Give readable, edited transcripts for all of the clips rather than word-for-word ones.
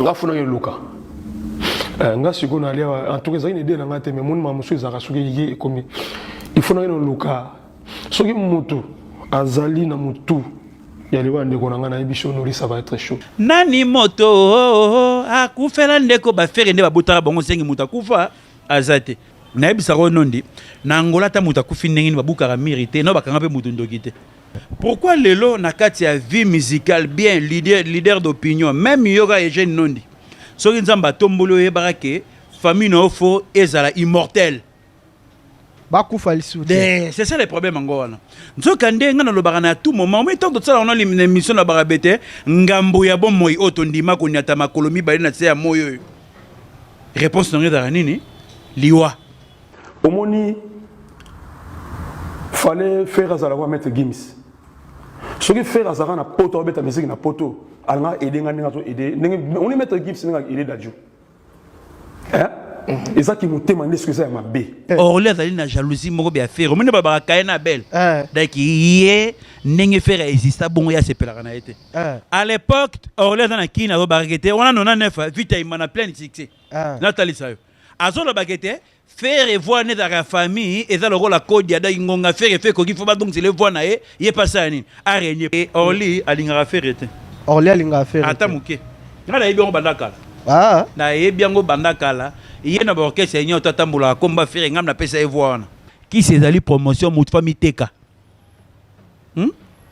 nga funa yo luka nga siko na lia en tout cas une idée na ngate mais mon mamusu za kasuki yiki komi il faut na yo luka soki mutu azali na mutu ya liwa ndeko na nga na ebisho noli ça va être chaud nani moto akufela ndeko ba fere nde ba botara bongo sengi muta kufa azate na ebisa ko nondi na ngola ta muta kufi ndenge ni babukara mérité no bakanga pe mutu ndoki te. Pourquoi lelo na kati ya vie musicale bien leader d'opinion même yoga et jeune nondi soki nzamba tombolo ye barake famille no fo ezala immortel bakufa lisusu c'est ça le problème ngona nzoka ndenga na lobaka na tout moment mais tant de ça on a l'émission na barabete ngambo ya bon moyi otondima ko nyata makolomi bali na tse ya moyo réponse n'ongé dans nini liwa omoni fallait faire azala kwa mettre Gims soki faire azala na poto obeta musique na poto alanga aider nga to aider on y mettre Gims nga aider dadju et ça qui me demande ce que ça m'a bé orle azali na jalousie moko bien faire omoni baba kaye na belle donc yé nenge faire exista bongo ya sepelaka na été à l'époque orle azana kina zo barakete on a 99 vite il m'a plein de succès Nathalie sayo azolo bakete faire voir né dans la famille et ça le rôle la code ya da ngonga faire fait ko faut pas donc c'est le voir na yé passé ani araignée et orli alinga faire été orli alinga faire atamuke ngala yebi ngo bandakala na yebi ngo bandakala yé na ba orchestre yenyo tatambula komba faire ngam na pesa voir qui c'est ali promotion mutu famille teka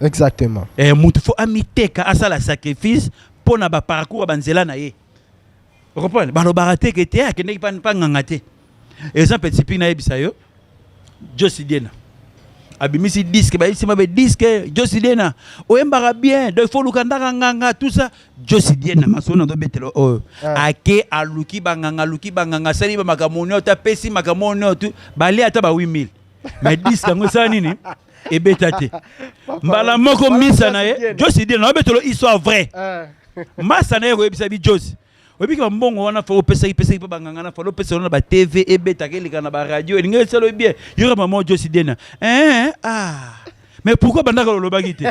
exactement et mutu faut amiteka asa la sacrifice pour na ba parcours banzela na ye reprendre ba lo barate que te akende pa ngangate exemple petit pina ebisayo Josidiena abimisi disque ba isima be disque Josidiena oyembara bien do faut lukandaka nganga tout ça Josidiena masona do betelo ake aluki banganga sali ba makamoni ota pesi makamoni otu bali ata ba 8000 mais disque ngo sa nini ebetate mbala moko misa na ye Josidiena no betelo histoire vrai masa na ye ko ebisa bi Josi obi ka mbongo wana fa opesa pa banganga na fa opesa na ba TV ebeta kelika na ba radio elinga selo bien yora maman Josidiena mais pourquoi bandaka lo bagite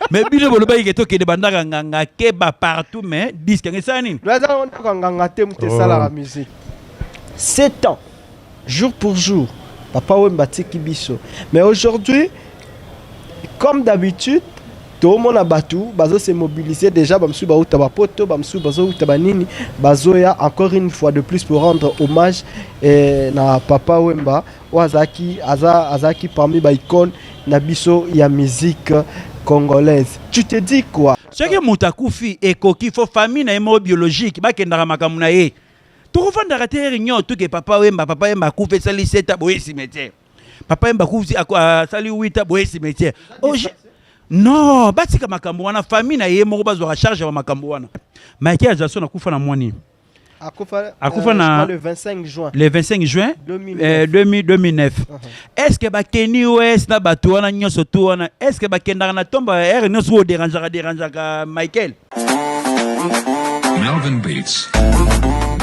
mais bino lo bagite to ke de bandaka nganga ke ba partout mais disque ngesa nini raza on ko nganga te mute sala la musique 7 ans jour pour jour papa Wemba tiki biso mais aujourd'hui comme d'habitude tout le monde a battu, bazo se mobiliser déjà, bamsou ba utaba poto, bamsou bazo utaba nini, bazo ya encore une fois de plus pour rendre hommage na papa Wemba, Azaki parmi ba icône na biso ya musique congolaise. Tu te dis quoi? Ce que mutakufi ekoki faut famille na émo biologique, ba kendara makamuna ye. Tu revends la terre ignon tout que papa Wemba kufe sali seta boye cimetière. Papa Wemba kufi sali 8 boye cimetière. Non, batika makambo wana famille na ye moko bazwa charge ya makambo wana. Michael Jackson akufa na mwani. Akufa na le 25 juin. Le 25 juin 2009. Est-ce que ba Kenny West na batu wana nyoso tu wana est-ce que ba kendaka na tomba er nyoso o déranger ka Michael? Melvin Beats.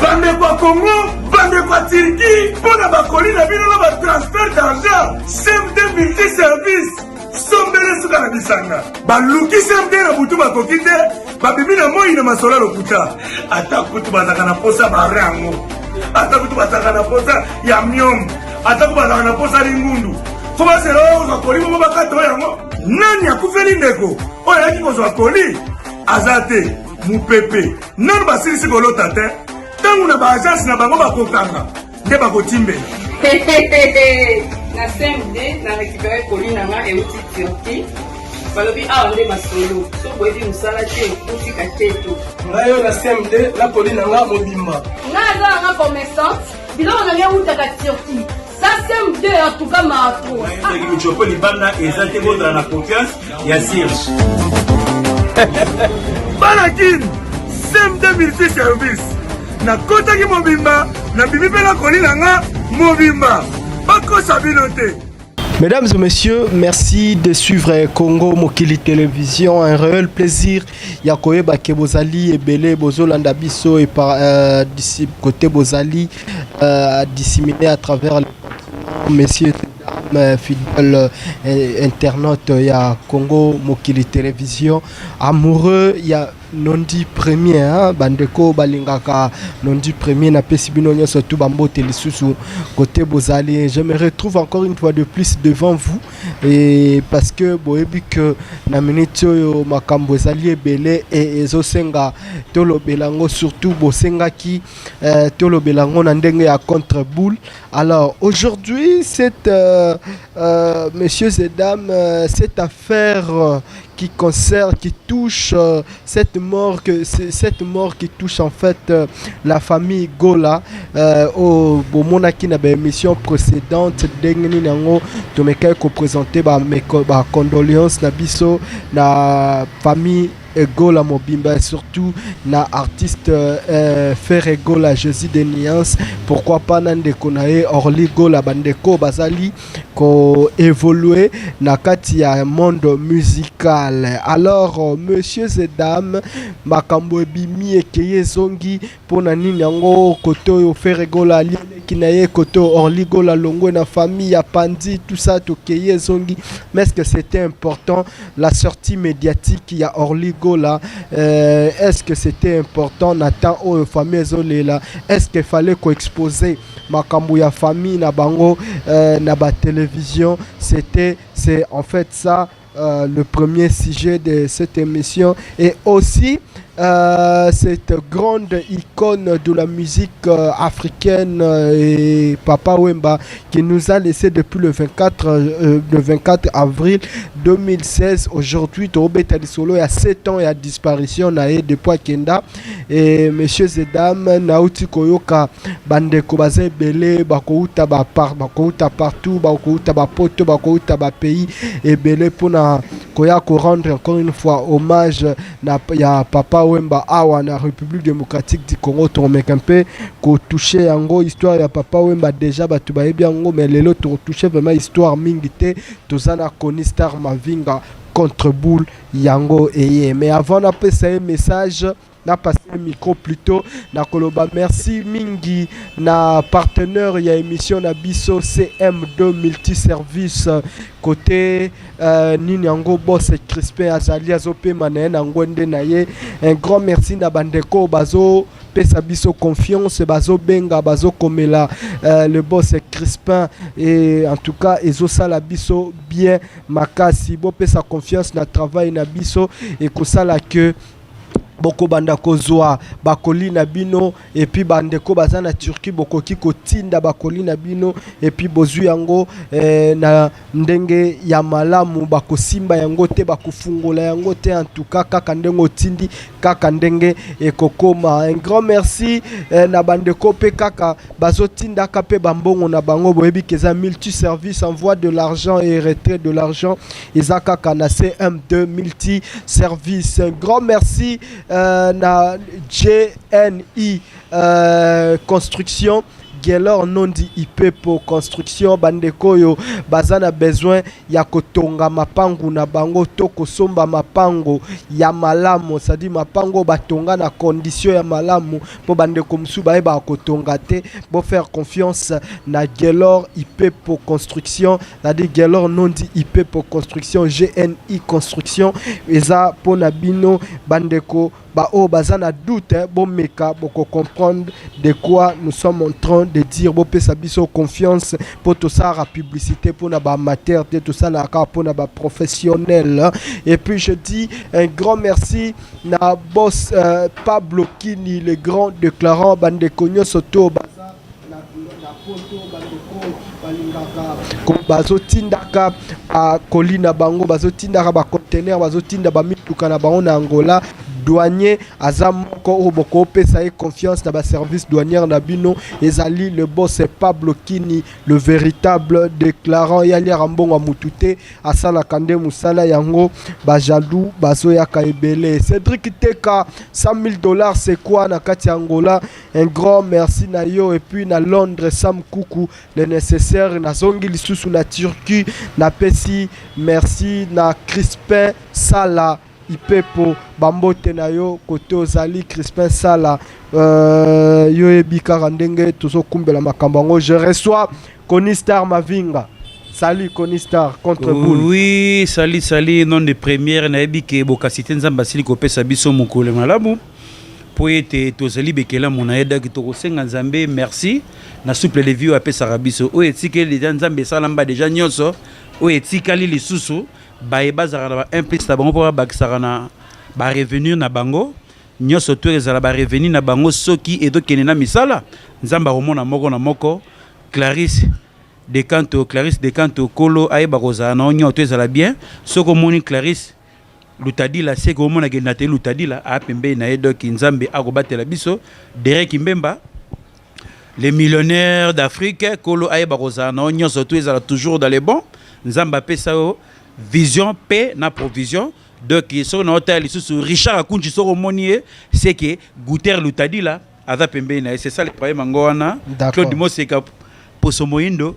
Bande kwa Congo, bande kwa Turquie, pona ba kolina bino na ba transfert d'argent, CMD multi service. Sombele suka na bisanga baluki semde na butu bakokite babimi na moi na masola lokuta ata kutu bazaka na posa barango ata kutu bazaka na posa ya myom ata kutu bazaka na posa lingundu fo baselo za koli mo bakato yango nani akufeli ndeko oyo yaki kozwa koli azate mupepe nani basilisi kolota te tangu na baagence na bango bakokanga nde bakotimbela na CMD na récupérer colline na et outil Turquie balobi aonde masolo so boyebi musala te outil kateto ngayo na CMD la colline na mobimba na za commerçant biloko na ngai outil ka Turquie ça CMD en tout cas mato ngi chopo libanda ezate bondra na confiance ya Sirge balakin CMD multi service na kota ki mobimba na bibi pela colline na mobimba. Mesdames et messieurs, merci de suivre Congo Mokili Télévision. Un réel plaisir. Yakoye Bakebozali et Belé Bozolanda Bisso et par côté Bozali disséminé à travers les messieurs et dames fidèles internautes. Il y a Congo Mokili Télévision. Amoureux, il y a nondi premier hein? Bandeko balingaka nondi premier na pesibino surtout bambote lisusu côté bozali. Je me retrouve encore une fois de plus devant vous et parce que boyebi que na minute yo makambo ezali ebele et ezosenga tolo belango surtout bosenga ki tolo belango na ndenge ya contre boule. Alors aujourd'hui cette messieurs et dames cette affaire qui concerne, qui touche cette mort qui touche en fait la famille Gola au monaki na émission précédente dengeni nango tomekai ko présenter ba condoléances na biso na famille Gola Mobimba, surtout na artiste Frère Gola Jésus de Niance. Pourquoi pas nande konae Orly Gola bandeko bazali ko évoluer na kati ya monde musical. Alors messieurs et dames, makambo ebimi ekeye zongi pona nini yango koto yo Frère Gola kinaye koto Orly Gola longwe na famille ya Pandi tout ça to keye zongi. Mais est-ce que c'était important la sortie médiatique ya Orly Gola, est-ce que c'était important Nathan aux familles là, est-ce qu'il fallait qu'on exposer makambo ya famille na bango na ba télévision, c'est en fait ça le premier sujet de cette émission. Et aussi cette grande icône de la musique africaine et Papa Wemba qui nous a laissé depuis le 24 avril 2016. Aujourd'hui, Tobeta Solo il y a 7 ans et à disparition depuis Kenda. Et messieurs et dames, Nauti Koyoka Bandeko Bazé Belé Bakouta partout, Bakouta Poto, Bakouta pays et Belé pour Koya rendre encore une fois hommage à Papa Wemba awa na République démocratique du Congo. Tomeka un peu ko toucher yango histoire ya Papa Wemba déjà batu ba yango mais lelo to toucher vraiment histoire mingité tozana koni Star Mavinga contre boule yango eye. Mais avant d'appeler un message na passé le micro plutôt na koloba merci mingi na partenaire ya émission na biso CM2 multiservice côté nini yango boss Crispin azali azope manaye na ngwende na ye. Un grand merci na bandeko bazo pesa biso confiance bazo benga bazo komela le boss Crispin et en tout cas ezo sala biso bien makasi bo pesa confiance na travail na biso et ko sala que boko banda kozwa bakoli na bino et puis bandeko baza na Turquie boko ki kotinda bakoli na bino et puis bozu yango na ndenge ya malamu bako simba yango te bakufungola yango te en tout cas kaka ndenge otindi kaka ndenge ekokoma. Un grand merci na bandeko pe kaka bazotinda kape bambongo na bango boyebi keza multi service envoi de l'argent et retrait de l'argent ezaka kana CM2 multi service. Un grand merci na JNI construction Gelor Nondi Ipepo construction bandeko yo bazana besoin ya kotonga mapango na bango to kosomba mapango ya malamu, c'est-à-dire mapango batonga na condition ya malamu po bandeko musuba ba kotonga te bo faire confiance na Gelor Ipepo construction, c'est-à-dire Gelor Nondi Ipepo construction GNI construction eza pona bino bandeko ba o bazana doute bon meka boko comprendre de quoi nous sommes en train de dire bo pesa biso confiance pour tout ça la publicité pour na ba amateur tout ça la pour na ba professionnel. Et puis je dis un grand merci na boss Pablo Kini le grand déclarant bandeko nyosoto baza na poto bandeko balingaka bazotindaka kolina bango bazotindaka ba conteneur bazotinda ba mituka na bango na Angola douanier azamoko oboko pesa et confiance na ba service douanière na bino ezali le boss Pablo Kini le véritable déclarant yali rambongo mutute asala kande musala yango ba jaloux bazoya kaebele. Cédric Teka $100,000 c'est quoi na kati Angola. Un grand merci na yo et puis na Londres Sam Kuku le nécessaire na zongi lisusu na Turquie na pesi merci na Crispin Sala Ipepo bambote na yo kote ozali Crispin Sala yo ebika ndenge tozo kumbela makambo ngo. Je reçois Koni Star Mavinga Salut Conistar contre Boule. Oui, salut, nom de première, naebi ke bokasite nzamba sili kopesa biso mokole malamu. Po ete tozali bekela monaeda ki tokosenga nzambe merci na souple de vie apesa rabiso. O etike déjà nzambe salamba déjà nyonso. O etikali lisusu ba ebazara na ba implice na bango po ba kisara na ba revenir na bango. Nyonso to ezala ba revenir na bango soki edokene na misala. Nzamba romona moko na moko. Clarisse Decanto Kolo Aïba Rosa na onyo to ezala bien soko moni Clarisse lutadi la seko mona ke naté lutadi la a pembe na edo ki nzambe akobatela biso Derek Mbemba les millionnaires d'Afrique Kolo Aïba Rosa na onyo to ezala toujours dans les bons nzamba pesa vision paix na provision donc so na hôtel sous Richard Akunji soko moni c'est que Guter lutadi la ava pembe na c'est ça le problème ngwana Claude Moseka Poso Moindo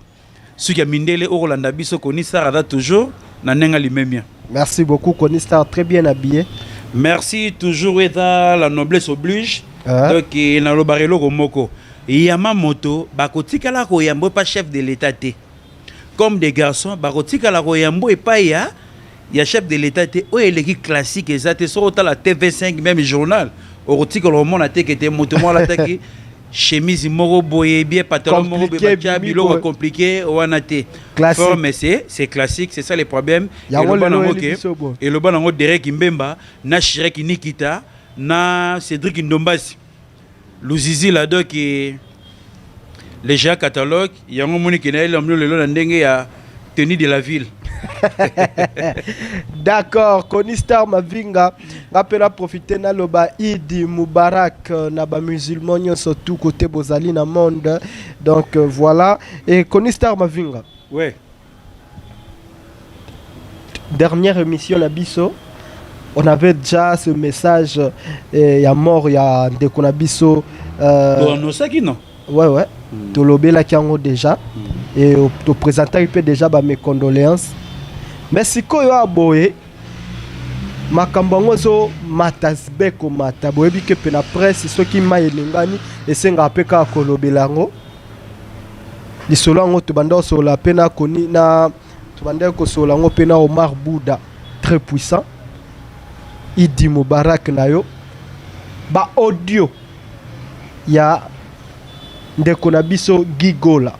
ce qui a mindele au Rolanda biso Conistar a toujours na nenga limemia. Merci beaucoup Conistar, très bien habillé. Merci toujours eta la noblesse oblige. Donc na lo barelo komoko. Yamamoto bakotika la ko yambo pas chef de l'état té. Comme des garçons bakotika la ko yambo et pas ya chef de l'état té o eleki classique ezate so ta la TV5 même journal. Okotika lo mona té que té moto mo la taki chemise moro boye bien pantalon moro bien bilo compliqué wanate forme c'est classique c'est ça le problème et le bon nango Derek Mbemba na Shirek Nikita na Cédric Ndombasi Luzizi la donc les gens catalogue yango moni ke na lelo na ndenge ya tenue de la ville. D'accord, Conistar Mavinga rappela profiter na loba Idi Moubarak na ba musulman surtout côté bozali na monde. Donc voilà et Conistar Mavinga. Ouais. Dernière émission na biso on avait déjà ce message il y a mort il y a de konabiso on ça qui non. Ouais. To lobela kiango déjà et to présenter il peut déjà ba mes condoléances. Mais si koyo aboye makambo ngo so matasbeko mata boyebi ke pena presse soki mayelengani esenga peka kolobelango lisolo ngo to banda so la pena koni na to banda ko so lango pena Omar Bouda très puissant Idi Moubarak nayo ba audio ya ndeko na biso Gigola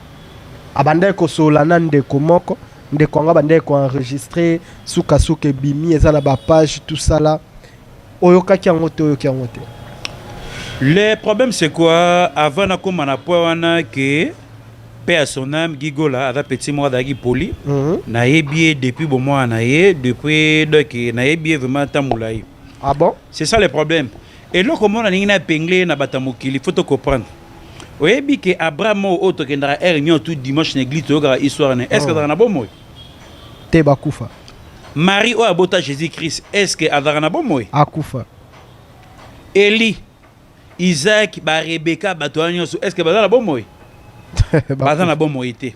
abanda ko so la na ndeko moko ndeko nga banda ko enregistrer suka bimi ezala ba page tout ça là oyoka kiangote. Le problème c'est quoi avant na koma na point wana que paix à son âme Gigola avec petit moi d'agi poli na yebi depuis bon mois na ye depuis donc na yebi vraiment tamulaï. Ah bon c'est ça le problème et là comment on a na penglé na batamokili il faut te comprendre. Oyebi que Abraham auto que ndara réunion tout dimanche n'église to histoire est-ce que dans na bon moy te bakufa Marie o abota Jésus-Christ est-ce que adara bon moy akufa Eli Isaac ba Rebecca batoanyo est-ce que bazana bon moy bazana bon moy té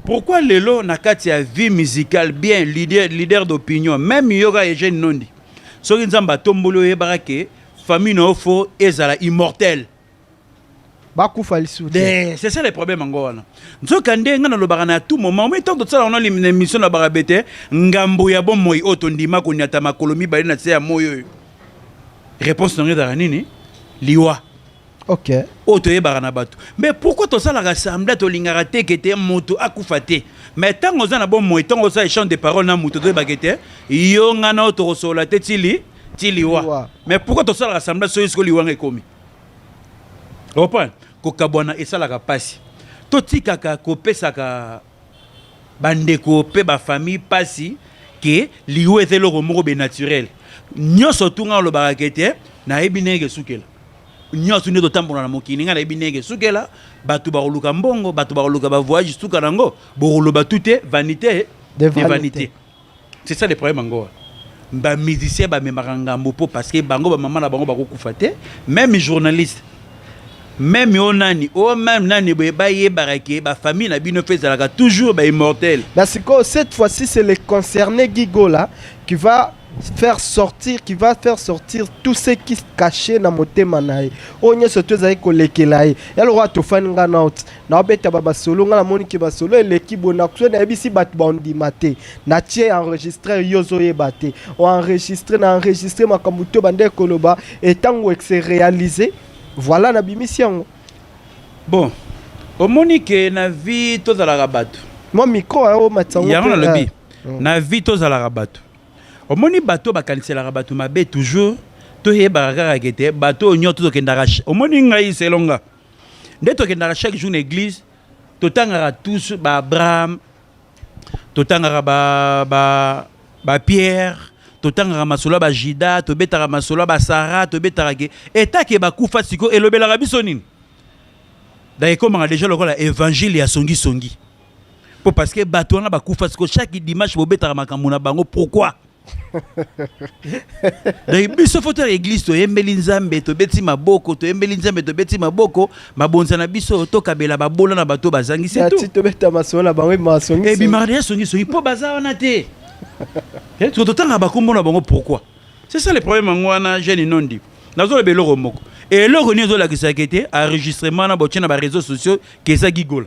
pourquoi lelo na kati ya vie musicale bien leader d'opinion même yoga et jeune nondi soki nzamba tombolo yebara ke famille no fo ezala immortel. C'est ça le problème encore. Nous quand on a à tout moment, mais tant que ça on a l'émission la barabete, ngambo ya bon moi otondima ko nyata makolomi bali na tse ya moyo. Réponse non da nini? Liwa. OK. Oto ye barana batu. Mais pourquoi to ça la rassemble to lingara te que te moto akufate? Mais tant on a bon moi, tant on ça échange de paroles na moto de bagete, yo ngana oto sola te tiliwa. Mais pourquoi to ça la rassemble so isko liwa ngekomi? Opan ko kabwana esalaka pasi totikaka kopesaka bandeko pe ba famille pasi ke liwe ezelo moko be naturel nyoso tunga lo barakete na ebinege sukela nyoso ne totambola na mokini nga na ebinege sukela batu ba luka mbongo batu ba luka ba voyage suka nango bo ba tuté vanité de vanité c'est ça le problème ngo ba musicien ba memanga mbopo parce que bango ba mama na bango ba kokufa te même journaliste même onani o même nani boye barake ba famille na bino fezalaka toujours ba immortel. Parce que cette fois-ci c'est le concerné Gigola qui va faire sortir, qui va faire sortir tout ce qui se cachait dans motema nae. Onye soto za ko lekelaye. Ya lo to faninga naut. Na obeta baba solo ngala moni ki ba solo l'équipe bonakso na bisi bat bandi maté. Na tie enregistrer yozo yebate. On enregistré makambuto bande koloba et tango que c'est réalisé. Voilà na bimission. Bon. Omoni ke na vie to za la rabato. Mon micro a o matsango. Ya na lobi. Na vie to za la rabato. Omoni bateau bakanisela rabato mabe toujours to yeba kaka kete bateau nyoto to kendara. Omoni ngai selonga. Nde to kendara chaque jour l'église to tangara tous ba Abraham to tangara ba Pierre to tangara masolo ba Jida to betara masolo ba Sarah to betara ke etake ba kufa siko elobela biso nini. D'ailleurs comme on a déjà le évangile ya songi. Pour parce que bateau na ba kufa siko chaque dimanche bo betara makambo na bango pourquoi? Donc biso foto l'église to yembeli nzambe to beti maboko to yembeli nzambe to beti maboko mabonza na biso to kabela babola na bato bazangi c'est tout. To beta masola bango masongi. Et bimardia songi po baza wana te. Et to tanga bakombo na bango pourquoi? C'est ça le problème ngwana jeune nondi. Nazo le belo romoko. Et le reni zo la kisakete enregistrement na botina ba réseaux sociaux keza gigola.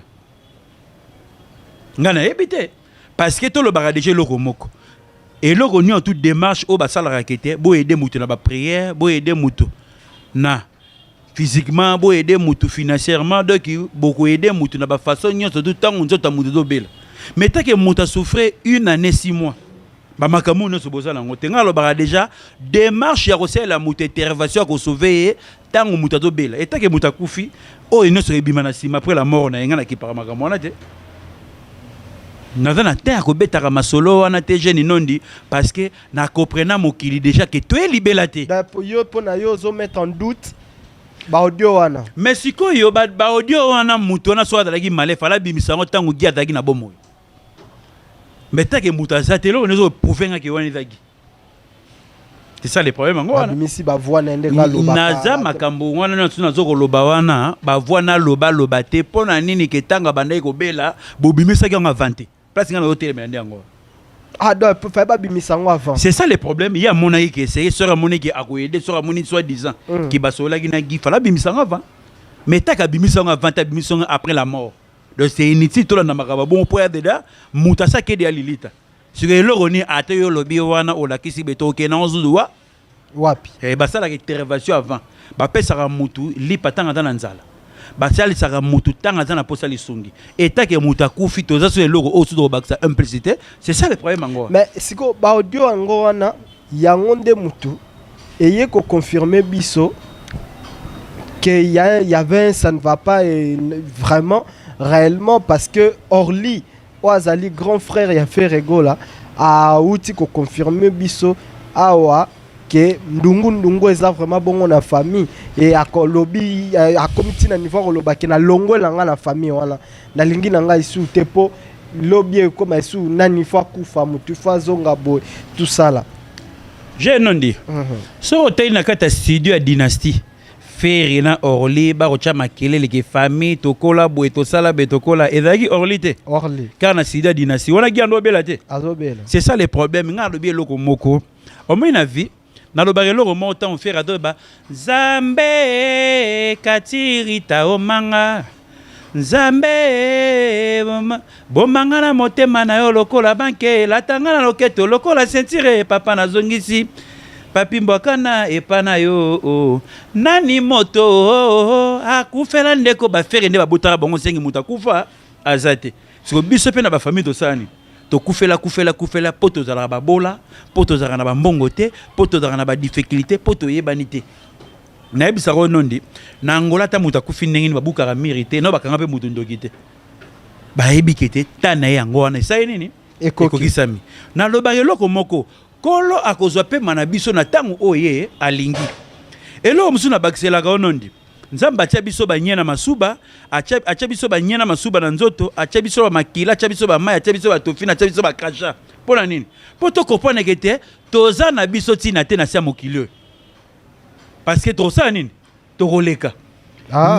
Ngana ebité parce que to le baradege le romoko. Et là, on a toute démarche au basal raquette, pour aider moutou na ba prière, pour aider moutou na physiquement, pour aider moutou financièrement, donc beaucoup aider moutou na ba façon nyo tout temps on zota moutou do bel. Mais tant que moutou a souffert 1 année 6 mois. Ba makamu no so boza na ngote ngalo bara déjà démarche ya rosel la moutou intervention ko sauver tant moutou do bel. Et tant que moutou kufi, oh il ne serait bimana sima après la mort na ngana ki para makamu na te. Nous avons terre ko betara masolo wana te jeune nondi parce que na comprena mokili déjà que tu es libélaté. Da yo pona yo zo mettre en doute ba audio wana. Mais siko yo ba audio wana muto na so dalaki malé fala bimisango tango gi ataki na bomo. Mais ta ke muta zatelo ne zo prouver nga ke wana zaki. C'est ça le problème ngo wana. Bimisi ba voix na ndenga loba. Naza makambo wana na tuna zo ko loba wana ba voix na loba te pona nini ke tanga bandai ko bela bo bimisa ki nga vanté. Place ngana hôtel mais ndengo. Ah donc il faut pas bimisango avant. C'est ça le problème, il y a mon qui essaye sera mon qui a aider sera mon soi-disant qui basola qui na gi fala bimisango avant. Mais ta ka bimisango avant ta bimisango après la mort. Donc c'est inutile tout na makaba bon pour dedans mutasa ke de alilita. Sur le roni ate yo lobi wana o la kisi beto ke na ozuwa wapi. Eh basala ke intervention avant. Ba pesa mutu li patanga dans nzala. Basali saka mutu tanga za na posa lisungi eta ke mutu akufi toza so eloko o su do baksa implicité c'est ça le problème ngo. Mais siko ba audio ngo wana yango nde mutu eye ko confirmer biso que y avait ça ne va pas vraiment réellement parce que Orly Oazali grand frère ya fait regola a outi ko confirmer biso awa que ndungu eza vraiment bon na famille et a lobby a comité na niveau loba ke na longo langa na famille wana na lingi nanga isu tepo lobby comme isu nani fa kufa mutu fa zonga boy tout ça là j'ai non dit so hôtel na kata studio à dynastie faire na Orly ba ko chama kelele ke famille to kola boy to sala be to kola ezaki Orly te Orly car na studio à dynastie wana giando bela te azobela c'est ça le problème nga lobby loko moko au moins na vie na lo barelo ko monta on fait ado ba Zambe katirita omanga Zambe bomanga na motema na yo lokola banke latanga na loketo lokola ceinture papa na zongisi papi mbokana epana yo nani moto akufela ndeko ba faire nde ba botara bongo sengi muta kufa azate siko biso pe na ba famille to sani to kufela poto za la babola poto za na ba mbongo te poto za na ba difficulté poto yebani te na yebisa ko nondi na ngola ta muta kufi ndenge ba buka mérité no bakanga pe mutu ndoki te ba yebikete tana yango wana sai nini ekokisami na lobare loko moko kolo akozwa pe manabiso na tangu oye alingi elo musuna bakisela ka nondi nzamba atia biso banyena masuba atia biso banyena masuba na nzoto atia biso ba makila atia biso ba mai atia biso ba tofina atia biso ba kasha pona nini poto kopona kete toza na biso tina te na sia mokili parce que toza nini to roleka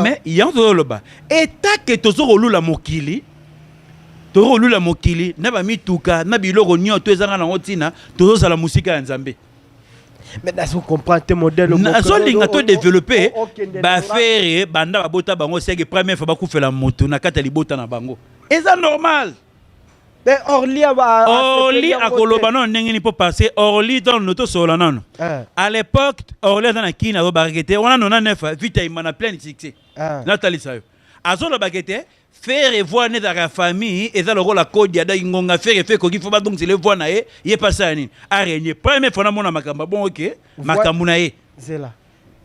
mais yanzo loba eta ke tozo rolula mokili toro lula mokili na ba mituka na biloko nyoto ezanga na otina tozo sala musika ya nzambe. Mais vous comprenez tes modèles. Nazo linga to développer ba faire banda ba bota bango c'est que première fois ba kufela moto na kata libota na bango. Eza normal. Mais Orly a koloba non ndenge ni po passer Orly dans noto sola non. À l'époque Orly dans na kina ba barquete on a 99 vite il m'a plein de succès. Nathalie Sayo. Azolo bagete faire voir ne dans la famille et dans le rôle la code ya da ngonga faire fait ko faut ba donc c'est le voir na ye passa nini. Arrêter première fois na mona makamba bon OK makambu na ye. C'est là.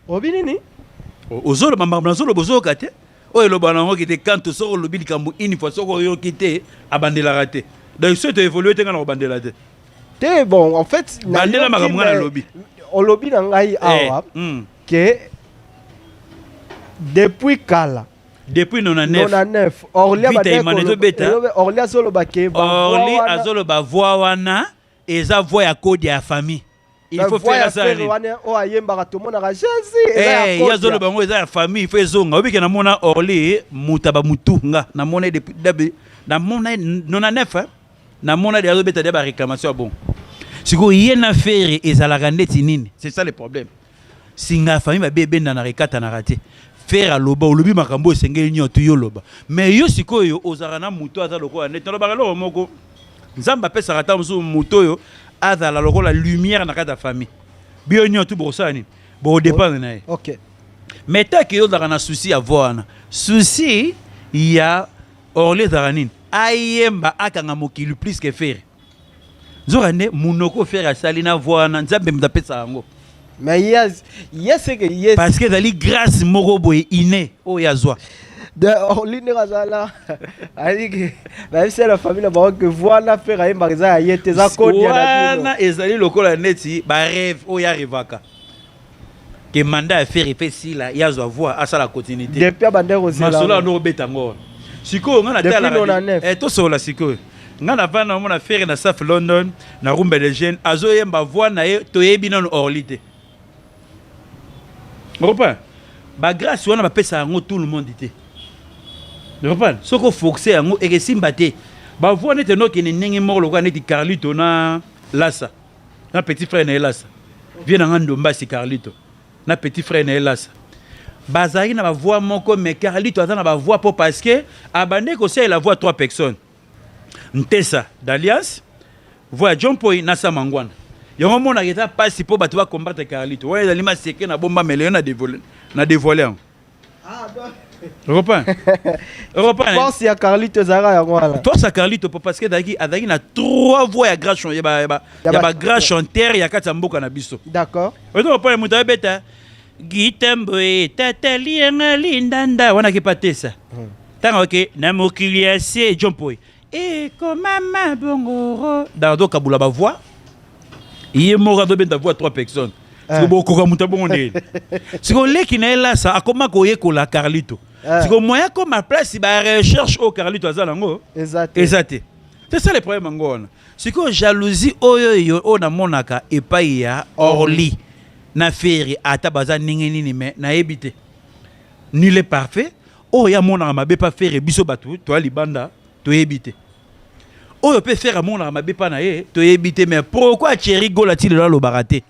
Obinini. Ozolo mamba nazolo bozo kate. Oh le ballon qui était quand tu sors le bil kambu une fois soko yo quitté abandela raté. Donc ça tu évoluer te kana abandela te. T'es bon en fait bandela makambu na lobby. Au lobby na ngai awa que depuis kala depuis 99 Orly azolo ba voix wana eza voix ya code ya famille. Il faut faire ça. O ayemba to mona ka Jésus ya zolo bango eza ya famille, il faut ezonga. Obi ke na mona Orly mutaba mutunga na mona depuis na mona 99 na mona de beta de ba réclamation bon. Siko yena faire ezalaka ndeti nini? C'est ça le problème. Singa famille ba bebe na rekata na raté. Faire aloba olobi makambo esengeli nyoto yo loba. Mais yo sikoyo ozara na muto aza loko net na ba lo moko. Nzamba pesa rata muso muto yo azala loko la lumière na kata famille. Bio nyoto brosani. Bo dépend na ye. OK. Mais tant que yo zara na souci à voir na. Souci il y a Orly zaranine. Ayemba akanga mokili plus que faire. Zorane munoko faire asalina voir na nzambe mdapesa ngo. Mais yes parce que dali grâce moko boye iné o yazwa de Orly ne razala ali que même c'est la famille na ba que voilà faire ay magaza yete za code ya na ezali lokola neti ba rêve o ya revaka que mandat faire fait si la yazwa voir à ça la continuité depuis bandero zela masolo no betango siko ngana tala to sola siko ngana vana mona faire na South London na rumba de jeunes azo yemba voir na ye to yebi non Orly te. Reprends. Ba grâce on a pesa ngo tout le monde était. Reprends. Soko foxé ngo et simba te. Ba voix net no ki ningi moko lokwa net Carlito na Lassa. Na petit frère na Lassa. Viens na ndomba si Carlito. Na petit frère na Lassa. Bazari na ba voix moko mais Carlito azana ba voix pour parce que abandé ko c'est la voix trois personnes. Ntesa d'Alliance. Voix John Poy na Samangwana. Yongo mona kita passe pour battre combattre Carlito. Ouais, alima seke na bomba mais na dévoiler. Ah donc. Reprends. Pense ya Carlito zara ya ngwala. Pense à Carlito parce que daki na trois voix ya grand chanteur, ya ba grand chanteur ya kata mboka na biso. D'accord. Oto reprends muta beta. Gitamboe tatali nga lindanda wana ki patesa. Tanga OK na mokili ya se John Poy. Et comme maman bongoro. Dardo kabula ba voix. Il est mort de voix trois personnes. C'est beaucoup comme muta bonde. C'est qu'on leki na là ça akoma koye ko la Carlito. C'est qu'on moyen comme ma place ba recherche au Carlito azalango. Exact. C'est ça le problème ngona. C'est que jalousie oyo o na monaka epai ya Orly na feri ata baza ningeni mais na ebité. Nul est parfait. O ya monaka mabe pas faire biso batu to libanda to ebité. Oyo peut faire mon na mabe pa na ye to ebité mais pourquoi Thierry Golati le lo baraté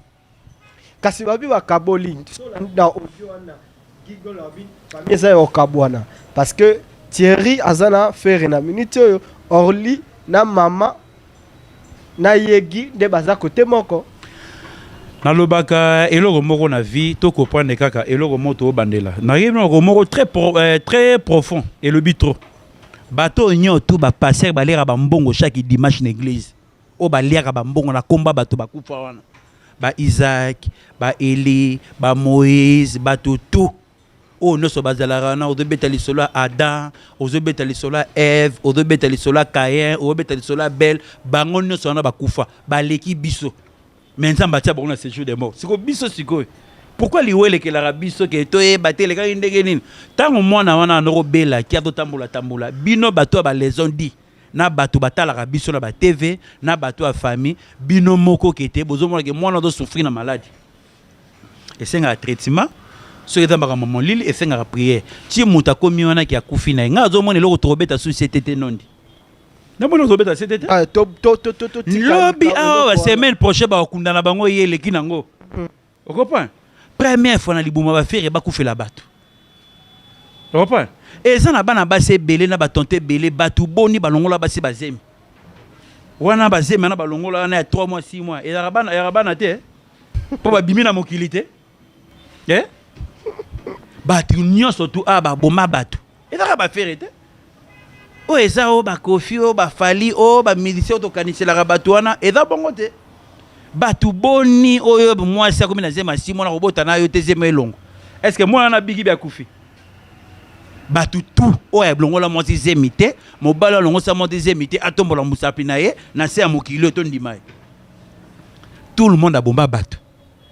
kasi babi wa kaboli na audio na Gigolabi famille ça au kabwana parce que Thierry azana faire na minute Orly na mama na yegi de baza côté moko na lobaka eloko moko na vie to comprendre kaka eloko moto bandela na yebno ko moko très profond et le bitro bato nyoto ba passer ba lera ba mbongo chaque dimanche na église o ba lera ba mbongo na komba bato ba kufa wana ba Isaac ba Eli ba Moïse ba tout o no so bazala na o de betali sola Adam o zo betali sola Ève o de betali sola Caïn o betali sola Abel bango no so na ba kufa ba leki biso mais nzamba tia bongo na séjour des morts siko biso siko. Pourquoi liwele ke la biso ke to e batele ka ndenge nini tango mwana wana no bela ki ato tambola bino bato ba les ont dit na bato batala ka biso na ba TV na bato a famille bino moko kete bozo mona ke mwana do souffrir na maladie et senga traitement so eza baka maman lili et senga prière ti muta komi wana ki akufi na nga zo mona loko trobeta société te nondi namoni ozobeta CTT lobby awa semaine prochaine bakundana bango ye eleki nango okomprendre première fois na libuma bafere bakufela bato okomprendre eza na bana basi ebele na batonte ebele bato boni balongola basi bazemi wana bazemi na balongola wana ya 3 mois 6 mois ezaka bana te mpo babimi na mokili te bato nyonso tu awa baboma bato ezaka bafere te oyo eza oyo bakofi oyo bafali oyo bamedicien oyo tokaniselaka bato wana eza bongo te bato boni oyo mwasi akomi na zema 6 mois na kobota na yo te zema elongo estce mwana na bigi biakufi bato tu oyo ablongola mwasi zemi te mobali alongosa mwasi zemi te atombola mosapi na ye na se ya mokili oyo tondima ye tout le monde abomba bato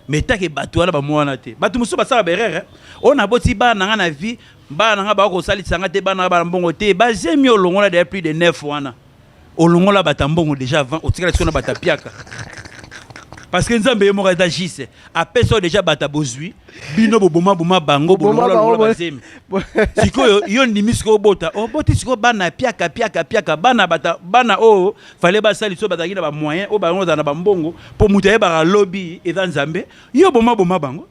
mais take bato wana bamwana te bato mosusu basala berere oyo naboti bana nanga na vie bana nanga bakosalisanga te bana bana mbongo te bazemi olongola déjà plus de 9 wana olongola bata mbongo déjà avant otikala siko na bata piaka parce que nzambe ye moko eza jise apesa déjà bata bozwi bino boboma bango bolongola bazemi sikoyo yo ndimi siko oboti siko bana piaka bana oyo fale basali so bazalaki na bamoyen oyo bango ozala na bambongo mpo moto ayebaka lobi eza nzambe yo boma bango.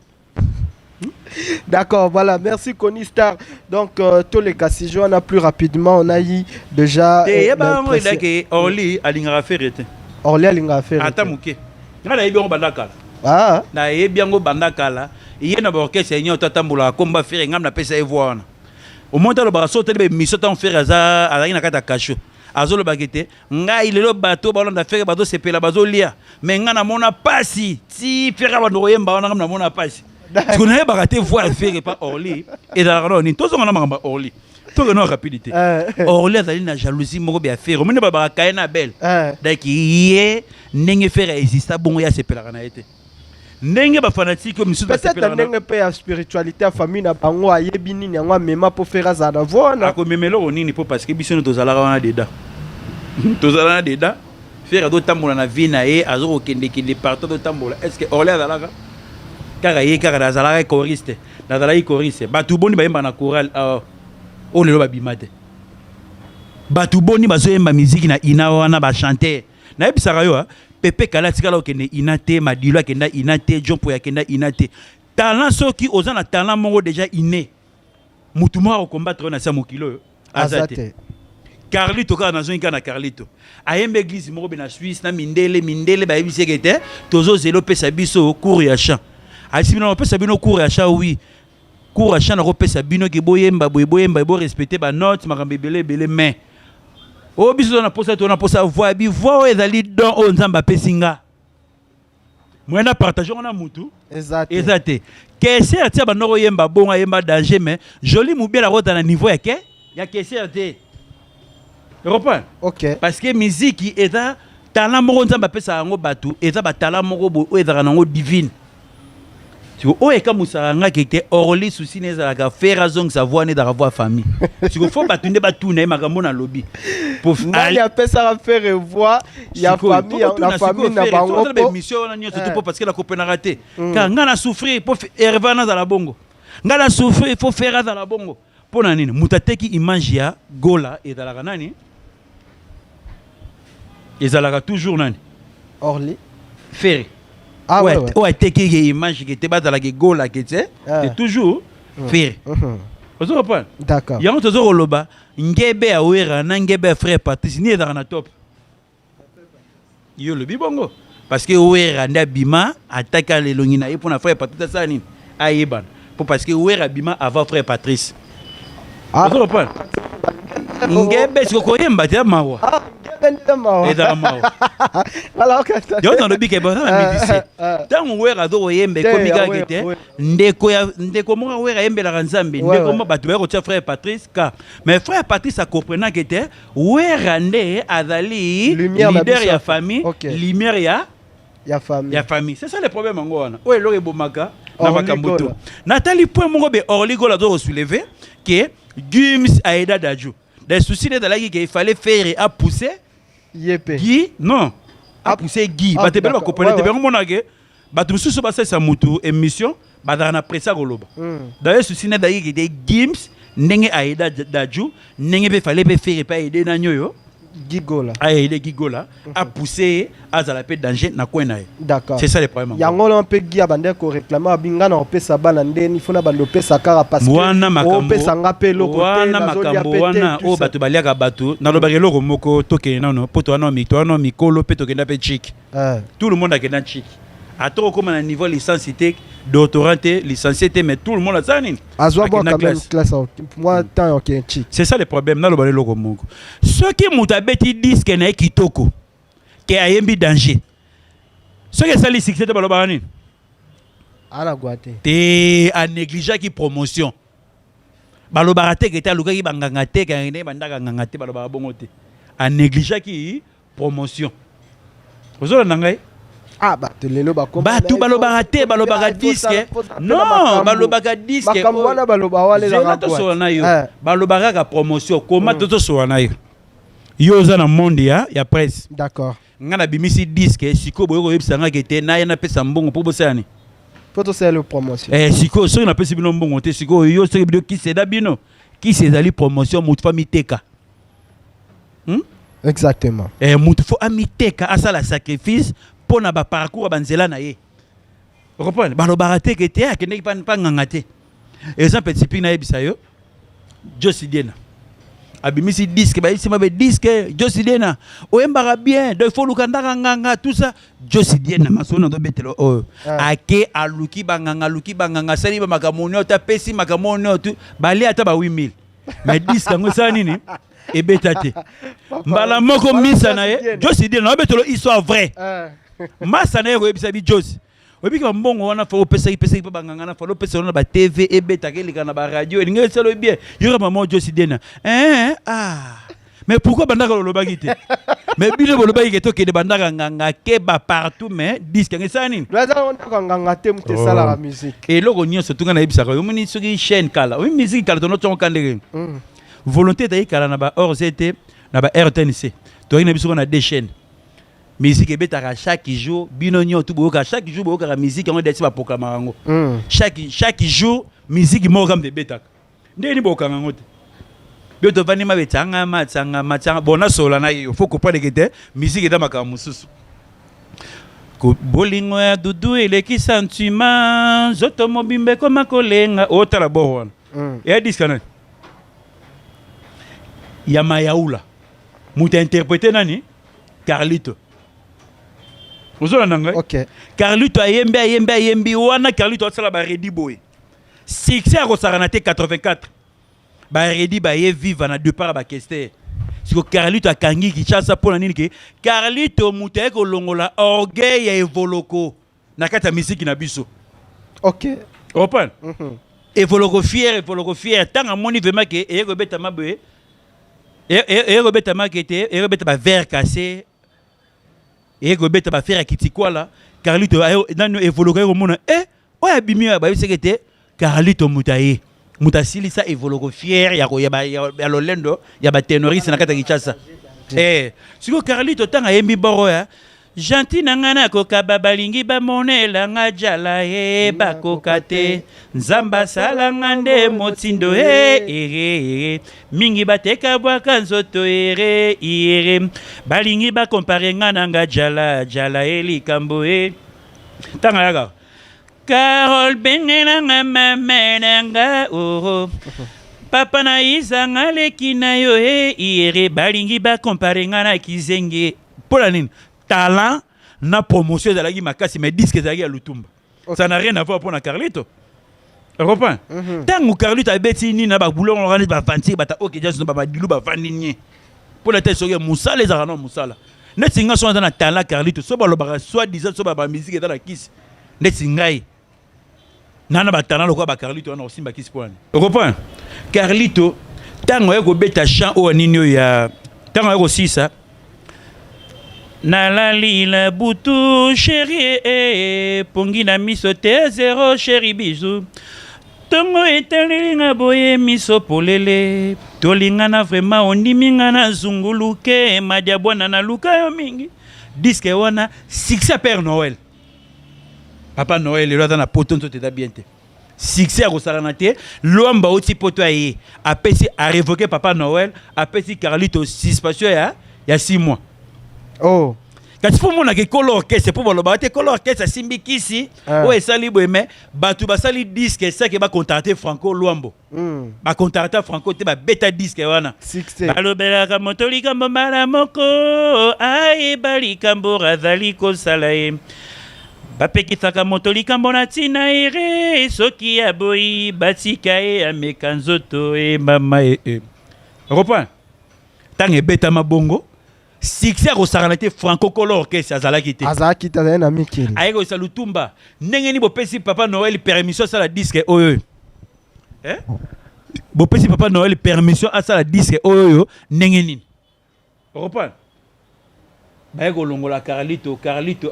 D'accord, voilà, merci Conny Star. Donc, tous les cas, si je on a plus rapidement, on a eu déjà. Orly alingara ferete. Orly alingara ferete. Atamuke. Ngala yebiango bandakala. Ah. Na yebiango bandakala. Iye na orchestre yenyo tatambula komba fere ngam na pesa evoana. Au monta lo baraso tele mission tan fere za ala ina kata kasho. Azolo bagete ngai lelo bato balonda fere bato sepela bazo lia. Mais ngana mona pasi ti fere ba ndoyemba wana ngam na mona pasi. Parce qu'on a baraté voir faire pas Orly et dans la tous on a marre Orly tout le nom rapidité Orly a la jalousie moko bien faire on ne pas baraka na belle donc yé n'enge faire exista bon ya sepela na été n'enge ba fanatique comme monsieur peut-être n'enge pas spiritualité à famille na bango ayebi nini yango mema pour faire ça na vona ko memelo nini pour parce que biso to zala wana deda to zala deda faire do tambola na vie na e azo kende partout do tambola est-ce que Orly a la kaka ye kaka nazalaka choriste nazalaki choriste bato boni bayemba na chorale oyo lelo babima te bato boni bazoyemba miziki na ina wana bachanter nayebisaka yo pepe kala tikala okende ina te madilo akenda ina te jompo yakenda ina te talent soki oza na talent moko déjà inné mutu moko akokombattre na sa mokili oyo aza te Carlito kaka nazongi na Carlito ayemba église moko be na Suisse na mindele bayebiseke te tozozela opesa biso cours ya chant asimina opesa bino cours ya chant oui cours ya chant na opesa bino ki boyemba bo respecter ba note makambe belé mais o biso na posa voix bi voix ezali don o nzamba pesinga mwena partage on a mutu exact kese atia ba noko yemba bonga yemba danger mais joli mubela rota na niveau ya ke ya kese te Europa OK parce que musique eza talent moko nzamba pesa yango batu eza ba talent moko bo ezaka nango divine. Tu vois, oye kamusanga kete Orly souci nezalaka faire zong sa voix ne da voix famille. Tu vois, faut batunde batuna e makambo na lobby. Pour aller à pesa faire voix, il y a famille, la famille na bango. On a mission na nyonso tout parce que la copine a raté. Quand ngana souffrir pour ervana za la bongo. Ngana souffrir il faut faire za la bongo. Pona nini mutateki image ya gola et dalaka nani? Ezalaka toujours nani? Orly faire. Ah ouais, ouais, teke image qui était bas la gola qui était toujours faire. Vous comprenez? D'accord. Yango tozo loba ngebe awera na ngebe frère Patrice ni dans na top. Yo le bibongo parce que wera nda bima ataka le longina et pour na frère Patrice ça ni ayeban pour parce que wera bima avant frère Patrice. Vous comprenez? Ngebe siko koyemba te mawa. Alors que yo dans le bique bon na médecin tant wera do yembe komika kete ndeko mo wera yembe la nzambe ndeko mo batu ba ko tia frère Patrice ka mais frère Patrice a comprenant kete wera nde azali leader ya famille lumière ya famille c'est ça le problème ngo wana o eloko ebomaka na makambuto Nathalie point mongo be Orly go la do soulever que Gims Aida Dadju des soucis de la qu'il fallait faire à pousser Guy non à pousser Guy ba te belo comprendre te belo monage ba tu mususu ba sa mutu émission ba na pressa goloba d'ailleurs souci ne d'ailleurs que des Gims ndenge Aida Dadju ndenge be fallait be faire pas aider na nyoyo Gigola. Il est Gigola. A poussé à la paix danger na coin. D'accord. C'est ça le problème. Yango on peut guia bande ko réclamer abinga na opesa bana ndeni fona bando pesa kara parce que wana makambo pesa ngape loko wana makambo wana o bato baliaka bato na lobaki loko moko toke nano poto wana mikolo pe toke na pe chic. Tout le monde a kena chic. À trop comme à niveau licencié, doctoranté, licencié, mais tout le monde a ça. Azwa bo quand même classe moi tant OK chic. C'est ça le problème na lobale loko moko. Ceux qui mutabeti disque na kitoko ke ayembi danger. Ceux qui ça li succès de balobara ni. Ala guate. Te a négligé qui promotion. Balobara te ke ta luka ki banganga te ka ne bandaka nganga te balobara bongo te. A négligé qui promotion. Ozo nangai. Ah bah lelo ba comme tout balobara te balobara disque. Non, balobara disque. Makamwana baloba wale la rakwat. Balobara ka promotion comment toto so na yo. Yo za na monde ya presse. D'accord. Ngana bimisi disque siko boyo yebisanga kete na yana pesa mbongo po bosani. Poto c'est le promotion. Siko so na pesa bino mbongo te siko yo so bido ki seda bino. Ki sezali promotion mutu fa miteka. Exactement. Mutu fo amiteka asala sacrifice pour na ba parcours banzela na ye. Vous comprenez? Balobara te kete akende pa nganga te. Exemple petit pina yebisa yo. Josidena. Abimisi disque ba isima be disque Josidena. Oyembara bien, donc faut lukandaka nganga tout ça. Josidena masona do betelo ake aluki banganga sali ba makamonyo ta pesi makamonyo tu bali ata ba 8000. Mais disque ngo sa nini? Ebetate. Mbala moko misa na ye. Josidena no betelo histoire vrai. Masa na ye ko yebisa bi Josi. Obi ka mbongo wana fa opesa pa banganga na fa opesa na ba TV ebeta kelika na ba radio ninge selo bien yura maman Josidena mais pourquoi bandaka lobaki te mais bino lobaki ke to ke de bandaka nganga ke ba partout mais disque ngesa nini laza on ko nganga te mute sala la musique et logo nyonso tunga na ebisa ko moni soki chaîne kala oui musique kala to no tonka ndenge volonté ta kala na ba ORZT na ba RTNC to ina biso na deux chaînes. Musique ebetaka chaque jour binonyo tout boka chaque jour boka la musique on desi ba proclama ngo chaque jour musique mo kam de betaka ndeni boka ngo te bioto vani ma betanga matanga bona sola na yo faut comprendre que te musique est dans makambo mususu ko bolingo ya dudu ele ki sentiment zoto mobimbe ko makolenga otala bohona et discana ya mayaula muta interpréter nani Carlito. Ok. Carlito ayembi wana Carlito asala ba redi boy. Succès a Rosaranate 84. Ba redi ba ye viva na deux part ba kester. Siko Carlito akangi ki chasa pona nini ke Carlito mutaye ko longola orgueil ya evoloko na kata musique na biso. Ok. Open. Evoloko fier tanga moni vraiment ke e robeta mabe. E robeta makete, e robeta ba verre cassé. Et Robert va faire kiti quoi là Carlito dans évoluer au monde oya bimi ba sekete Carlito mutaye mutasili sa évoluer fier ya lolendo ya ba tenoriste na kata kichasa siko Carlito tanga yembi boro ya gentil nangana ko kababalingi ba monela ngajala bakokate nzamba sala ngande motindo mingi bateka bwaka nzoto balingi ba compare ngana ngajala likambo tanga yaga Carol bengena ngamenanga papa na izanga lekina yo balingi ba compare ngana kizenge pola nini talent na promotion de la guimard makasi mais disque de la lutumba ça n'a rien à voir pour na Carlito reprend tant Carlito a beti ni na ba boulon on ba fanti ba ta OK just ba dilu ba fandini pour la tête sur musala les arano musala net singa so na talent Carlito so ba lo ba soit disant so ba musique dans la kiss net singai nana ba talent lokwa ba Carlito na osimba kiss pour reprend Carlito tant ko beta chant o nini ya tant ko sisa Nalali la butu chérie pongi na miso te zéro chérie bisou tongo etalinga boye miso polele tolingana vraiment ondiminga na zunguluke madia bwana na luka yo mingi disque wana succès Père Noël Papa Noël le rata na poton to te da bien te succès a Rosalana te lomba oti poto aye apesi a révoquer Papa Noël apesi Carlito suspension ya Il y a 6 mois. Oh. Quand il faut mon école orchestre pour le battre école orchestre simbi kisi o esali boeme batu basali disque ça que ba contacter Franco Luambo. Ba contacter Franco te ba beta disque wana. Balobela ka motoli ka mbala moko ai bali kambo razali ko salae. Ba pekisaka motoli ka mbona tina ire soki ya boyi batika e amekanzoto e mama e. Reprends. Tangue beta mabongo. Succès au Saranate Franco Color que ça zala quitté. Azaki ta na mikili. Aïgo salutumba. Nengeni bo pesi papa Noël permission ça la disque oyo. Hein? Bo pesi papa Noël permission à ça la disque oyo nengeni. Reprends. Aïgo longola Carlito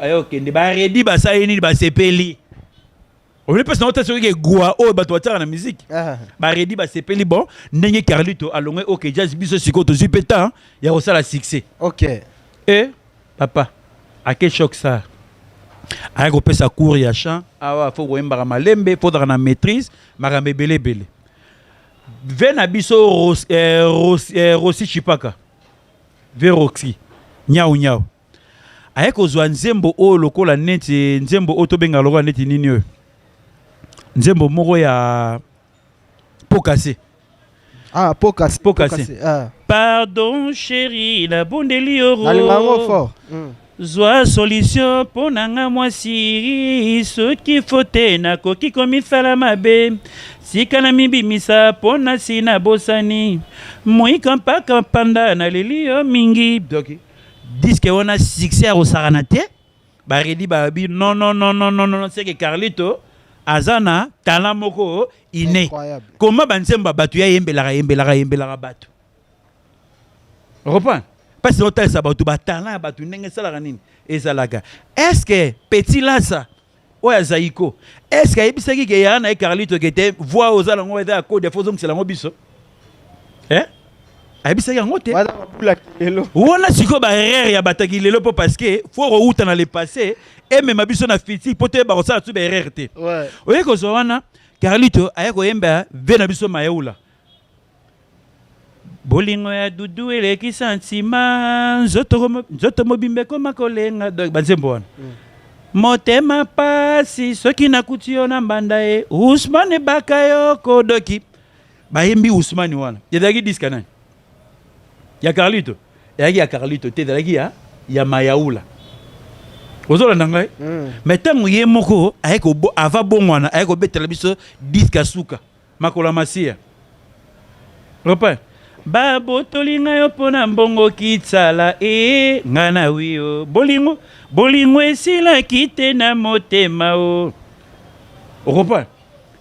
ayo kende ba redi ba sa yeni ba sepeli. On est pas dans notre que goa o ba to tara na musique. Ba redi ba sepeli bon ndenge Carlito alongwe OK jazz biso siko to zupeta ya ko sala succès. OK. Et papa à quel choc ça? A ko pesa cours ya chant awa fo ko mbara malembe faudra na maîtrise marambe belé. Vena biso Rossi Chipaka. Veroxy. Nyao. A ko zwa nzembo o lokola neti nzembo otobenga lokola neti nini yo. Nzembo moko ya Pokase. Ah, Pokase. Ah. Pardon chérie, la bondeli oro. Alingango fort. Zwa solution pour nanga mwasi ce qui faut na koki komisala mabe. Sikana mibimisa pona sina bosani. Moi kampaka panda na lelio mingi. Donc disque wana succès au Saranate. Ba redi ba bi non c'est que Carlito Azana talent moko iné. Comment banzemba batu ya yembelara batu. Reprends. Parce que l'hôtel ça batu ba talent batu ndenge sala nini ezalaka. Est-ce que petit là ça oya zaiko est-ce que yebisaki ke yana e Carlito qui était voix aux alango eza ko de fozom c'est la mobiso. Hein? Ayebisaki yango te. Wona siko ba erreur ya bataki lelo po parce que faut router dans le passé et même abiso na fiti pote ba ça tu ba erreur te. Ouais. Oye ko zo wana Carlito ayeko yemba vena biso mayeula. Bolingo ya dudu ele ki sentiment nzoto mobimbe ko makolenga donc banzembo wana. Motema pasi soki nakuti yo na mbanda e Ousmane Bakayo kodoki. Ba yembi Ousmane wana. Yedaki diska nani? Ya Carlito. Ya Carlito te dalaki ya mayaula. Ozola nangai. Mais tango ye moko ayeko ava bongwana ayeko betela biso diska suka. Makola masia. Opa. Babo tolinga yo pona mbongo kitsala ngana wiyo. Bolingo esila kite na motema o. Opa.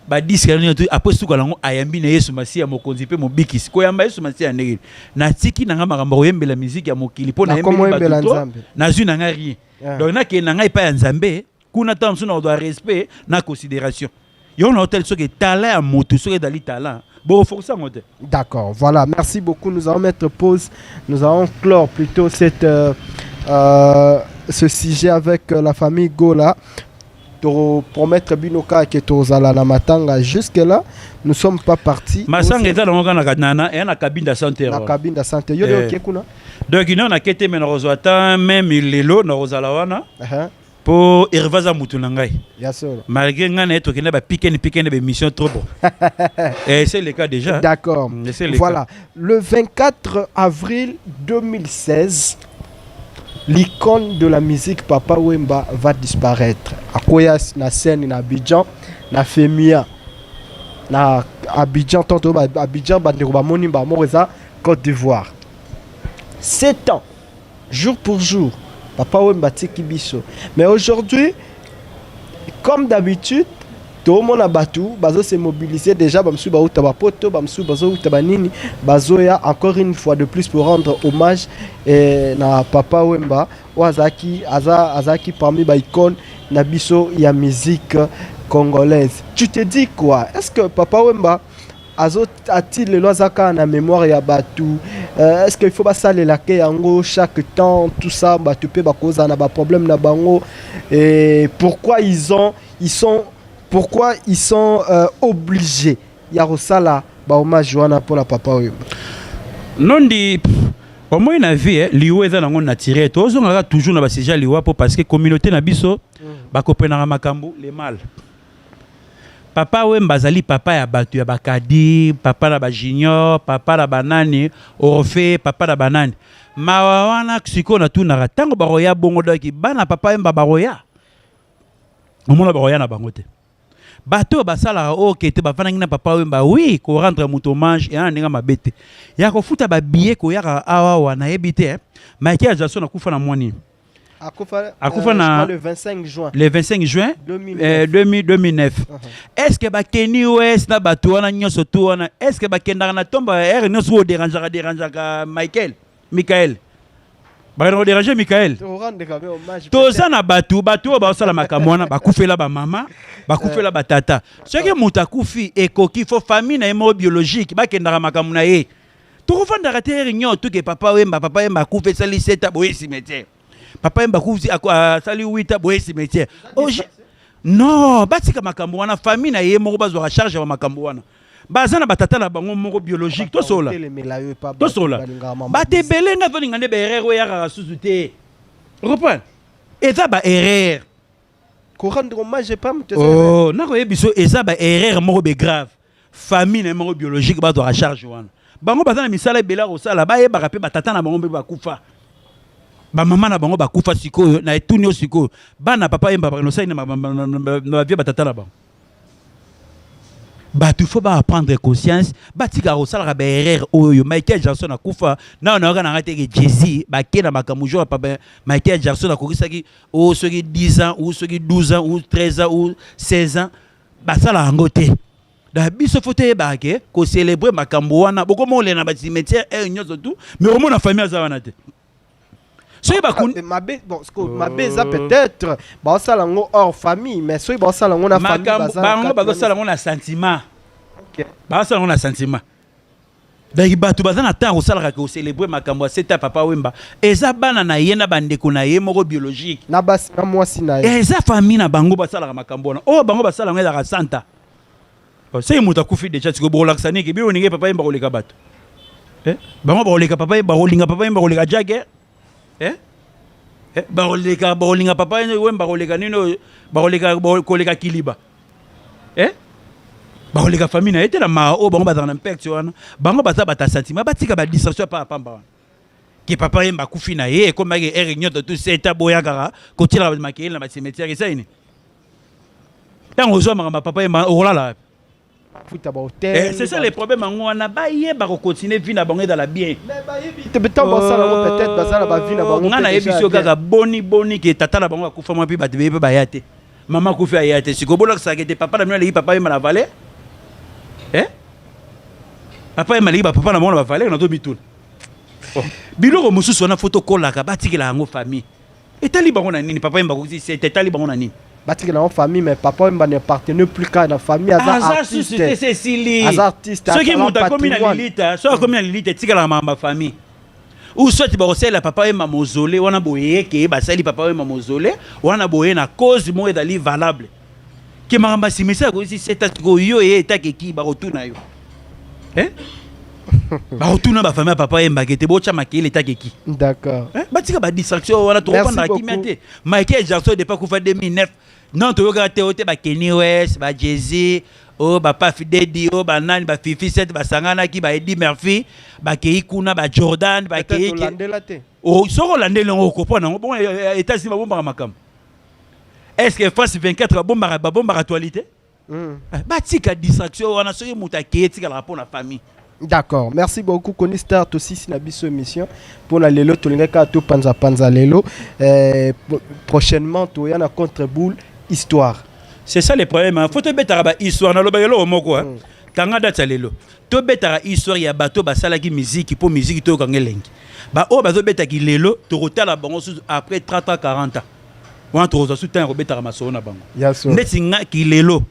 Ba diska ni to après suka lango ayambi na Yesu Masia mokonzi pe mobikisi ko yamba Yesu Masia ndenge na tiki na ngama makambo yembela musique ya mokili pona yembela nzambe na zu na ngari donc na ke na ngai pa ya nzambe kuna tam suna doit respect na considération yo na hôtel so que talent à moto so que dali talent bon force en hôtel. D'accord, voilà, merci beaucoup, nous allons mettre pause, nous allons clore plutôt cette ce sujet avec la famille Gola. Pour promettre Binoka que tozala na matanga jusque là nous sommes pas partis. Masanga eza na nana et na cabine de santé. Na cabine de santé yo de kuna. Donc ino na kete men rozwata même lelo na rozala wana. Pour irvaza mutu na ngai. Bien sûr. Malgré ngana eto kena ba piken be mission trop bon. Et c'est le cas déjà. D'accord. Voilà, le 24 avril 2016 l'icône de la musique Papa Wemba va disparaître. Akoya na scène na Abidjan, na Femia, na Abidjan, tonto Abidjan, bandeko ba moni ba moreza Côte d'Ivoire. 7 ans, jour pour jour, Papa Wemba tiki biso. Mais aujourd'hui, comme d'habitude, tout le monde a battu, bazo se mobiliser déjà, bamsu ba uta ba poto, bamsu bazo uta ba nini, bazo ya encore une fois de plus pour rendre hommage na Papa Wemba, Azaki parmi ba icône na biso ya musique congolaise. Tu te dis quoi? Est-ce que Papa Wemba a-t-il le loisaka na mémoire ya batu? Est-ce qu'il faut pas saler la ke yango chaque temps tout ça batu pe ba cause na ba problème na bango et pourquoi ils sont obligés ya rosala ba hommage wana pour la Papa Wemba? Non di Au moins na vie liwa eza nango naturel to ozongaka toujours na basija liwa po parce que communauté na biso bakopenaka makambo le mal. Papa Wemba azali papa ya batu ya bakadi, papa na ba junior, papa na banani, orfe, papa na banani. Mawana siko na tunaka tango baroya bongo doki bana papa Wemba baroya. Omona baroya na bango te. Bato basala o kete bafana ngina papa Wemba oui ko rendre muto hommage et aninga mabete. Ya ko futa ba billet ko yaka awa wana ebite. Michael Jackson na kufa na mwani. Akufa na le 25 juin. Le 25 juin 2009. Est-ce que bakeni ouest na bato wana nyoso to wana est-ce que bakendaka na tomba er nyoso o dérangeaka Michael. Ba no déranger Michael. Toza na bato ba sala makambo wana bakufela ba mama, bakufela ba tata. Ce que mutakufi ekoki fo famille na emo biologique bakendaka makambo na ye. To fanda te réunion tout que papa Wemba kufe sali seta boye cimetière. Papa Wemba kufi sali 8 boye cimetière. Non, batika makambo wana famille na ye moko bazwa charge ya makambo wana. Bazana batata na bango moko biologique to sola. To sola. Bate belenga to ngande be erreur ya ka suzuté. Reprends. Eza ba erreur. Ko rendre hommage pas me. Oh, na ko yebiso eza ba erreur moko be grave. Famille na moko biologique bazwa charge wana. Bango bazana misala bela ko sala ba ye ba rapé batata na bango be bakufa. Ba mama na bango bakufa sikoyo na etunyo sikoyo. Bana papa Wemba no sai na vie batata na bango. Il faut prendre conscience. Batika rosala ba erreur oyo Michael Jackson a kufa na on a arrêté que Jay-Z ba kena makamujo papa Michael Jackson a kokisaki o soki 10 ans ou soki 12 ans ou 13 ans ou 16 ans ba sala ngote. Da biso fote ba ke ko célébrer makambo wana boko mo le na ba cimetière et nyozo tout mais au moins la famille azawana te. Soy bakun mabe bon mabe za peut-être ba sala ngo hors famille mais soy ba sala ngo na famille ba ba sala ngo na sentiment. OK. Ba sala ngo na sentiment. Dagi batu bazana ta ko sala ka célébrer makambo c'est papa Wemba. Eza bana na yena bandeko na ye moko biologique. Na basi na mwasi na ye. Eza famille na bango ba sala makambo na. Oh bango ba sala ngo ya santa. C'est muta kufi déjà tiko bolaksani ke bi oninge papa Wemba ko leka bato. Bango ba leka papa Wemba ko linga papa Wemba ko leka jage. Barolinga papa Wemba roleka nino baroleka koleka kiliba baroleka famille na etela ma o bango bazana impact wana bango baza bata sentiment batika ba distraction pa pamba wana ki papa Wemba kufi na ye comme ke réunion de tout ça boyakara kotila ba makela na ba cimetière ça ini tango zo ma papa Wemba olala futa ba hôtel. C'est ça le problème ngwana ba yeba ko continuer vie na bango dans la bien. Mais ba yebi te beto ba sala peut-être bazala ba vie na bango. Ngana yebiso kaka boni ke tata na bango akufa mwa pi ba tebe ba yate. Mama kufa yate siko bola ka ke papa na mwana papa Wemba na vale. Papa Wemba ba papa na mwana ba vale na to bituna. Biloko mususu na photo kola ka batikela ngo famille. Etali bango na nini papa Wemba ko si c'est etali bango na nini. Batika na famille mais papa Wemba ne appartenait plus qu'à la famille artiste. C'est Sili. Artiste. Ceux qui montent comme une Lilita, soit comme une Lilita tika la mama famille. Ou soit tu vas la papa Wemba mausolée, on a boyé que ba sali papa Wemba mausolée, on a boyé na cause mo edali valable. Que mama simisa ko si c'est ko yo et ta ki ba rotuna yo. Ba rotuna ba famille papa Wemba ke te bocha makile ta ki. D'accord. Batika ba distraction on a trop prendre ki miate. Michael Jackson de pas ko fa 2009. Non, tu regardes ba Kenny West, ba Jay-Z, oh ba Puff Daddy, oh ba Nani, ba 50 Cent, ba Sangana ki ba Eddie Murphy, ba Kei Kuna, ba Jordan, ba Kei. Oh, so Hollandais l'on comprend. Bon, États-Unis ba bomba makam. Est-ce que France 24 ba bomba actualité? Ba tika distraction, on a soki muta Kei tika la rapport na famille. D'accord, merci beaucoup. Koni start aussi si na biso émission pour la lelo tolingaka to panza lelo. Prochainement to yana contre boule histoire. C'est ça le problème. Faut te betara ba histoire na lobelo moko hein. Kanga data lelo. To betara histoire ya bato ba salaki musique pour musique to kangelengi. Ba o bazo betaki lelo to rotala bango après 30 ans 40 ans. On trouve sous temps robetara masona bango. Ndeti nga ki lelo.